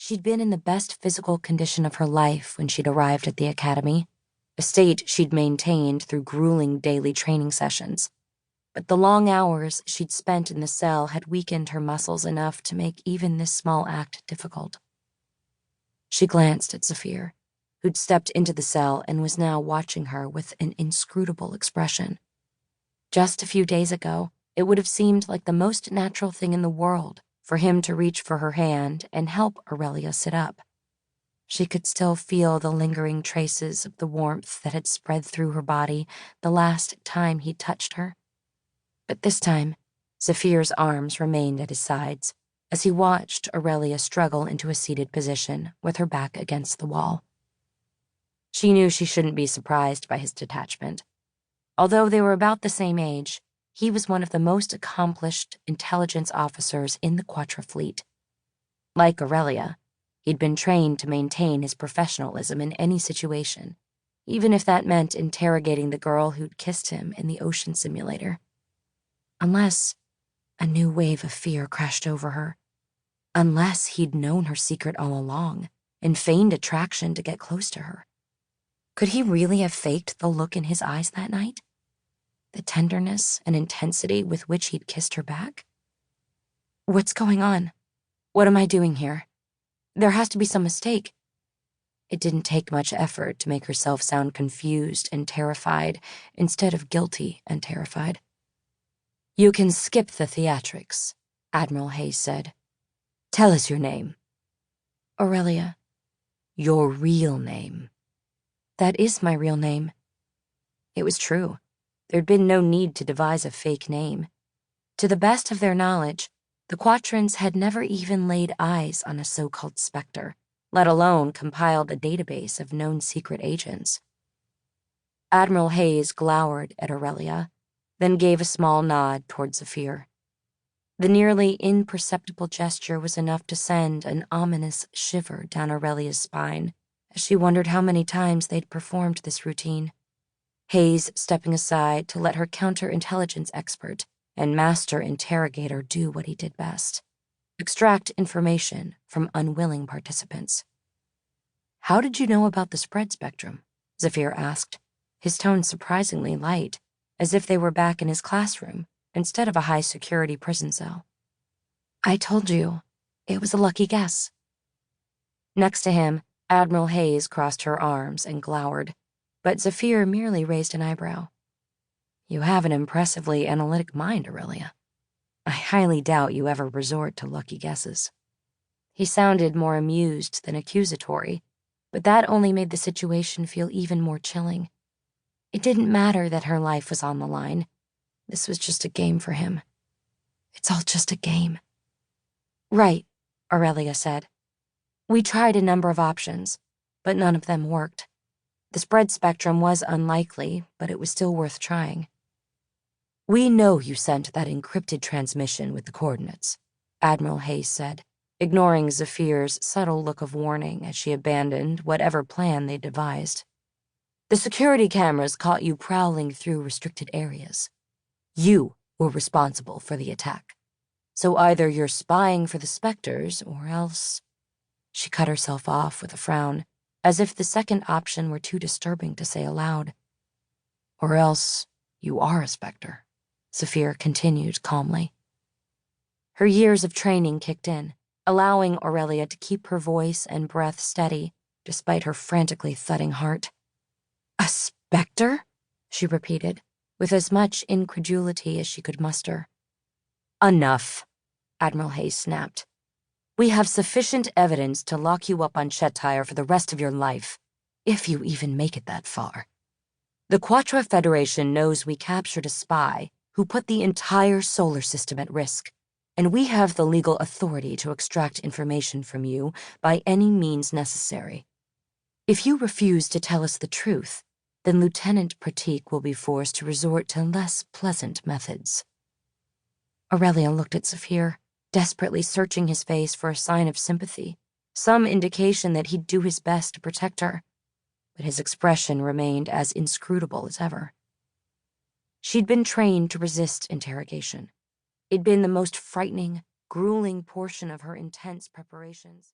She'd been in the best physical condition of her life when she'd arrived at the academy, a state she'd maintained through grueling daily training sessions. But the long hours she'd spent in the cell had weakened her muscles enough to make even this small act difficult. She glanced at Zephyr, who'd stepped into the cell and was now watching her with an inscrutable expression. Just a few days ago, it would have seemed like the most natural thing in the world for him to reach for her hand and help Orelia sit up. She could still feel the lingering traces of the warmth that had spread through her body the last time he touched her. But this time, Zephyr's arms remained at his sides as he watched Orelia struggle into a seated position with her back against the wall. She knew she shouldn't be surprised by his detachment. Although they were about the same age, he was one of the most accomplished intelligence officers in the Quatra Fleet. Like Orelia, he'd been trained to maintain his professionalism in any situation, even if that meant interrogating the girl who'd kissed him in the ocean simulator. Unless a new wave of fear crashed over her. Unless he'd known her secret all along and feigned attraction to get close to her. Could he really have faked the look in his eyes that night? The tenderness and intensity with which he'd kissed her back? What's going on? What am I doing here? There has to be some mistake. It didn't take much effort to make herself sound confused and terrified instead of guilty and terrified. "You can skip the theatrics," Admiral Hayes said. "Tell us your name." "Orelia." "Your real name." "That is my real name." It was true. There'd been no need to devise a fake name. To the best of their knowledge, the Quatrans had never even laid eyes on a so-called Specter, let alone compiled a database of known secret agents. Admiral Hayes glowered at Orelia, then gave a small nod toward Zephyr. The nearly imperceptible gesture was enough to send an ominous shiver down Orelia's spine as she wondered how many times they'd performed this routine. Hayes stepping aside to let her counterintelligence expert and master interrogator do what he did best: extract information from unwilling participants. "How did you know about the spread spectrum?" Zephyr asked, his tone surprisingly light, as if they were back in his classroom instead of a high-security prison cell. "I told you. It was a lucky guess." Next to him, Admiral Hayes crossed her arms and glowered, but Zephyr merely raised an eyebrow. "You have an impressively analytic mind, Orelia. I highly doubt you ever resort to lucky guesses." He sounded more amused than accusatory, but that only made the situation feel even more chilling. It didn't matter that her life was on the line. This was just a game for him. It's all just a game. "Right," Orelia said. "We tried a number of options, but none of them worked. The spread spectrum was unlikely, but it was still worth trying." "We know you sent that encrypted transmission with the coordinates," Admiral Hayes said, ignoring Zephyr's subtle look of warning as she abandoned whatever plan they devised. "The security cameras caught you prowling through restricted areas. You were responsible for the attack. So either you're spying for the Specters, or else—" She cut herself off with a frown, as if the second option were too disturbing to say aloud. "Or else you are a Specter," Zephyr continued calmly. Her years of training kicked in, allowing Orelia to keep her voice and breath steady despite her frantically thudding heart. "A Specter?" she repeated, with as much incredulity as she could muster. "Enough," Admiral Hayes snapped. "We have sufficient evidence to lock you up on Shetire for the rest of your life, if you even make it that far. The Quatra Federation knows we captured a spy who put the entire solar system at risk, and we have the legal authority to extract information from you by any means necessary. If you refuse to tell us the truth, then Lieutenant Pratik will be forced to resort to less pleasant methods." Orelia looked at Zephyr, desperately searching his face for a sign of sympathy, some indication that he'd do his best to protect her, but his expression remained as inscrutable as ever. She'd been trained to resist interrogation. It'd been the most frightening, grueling portion of her intense preparations.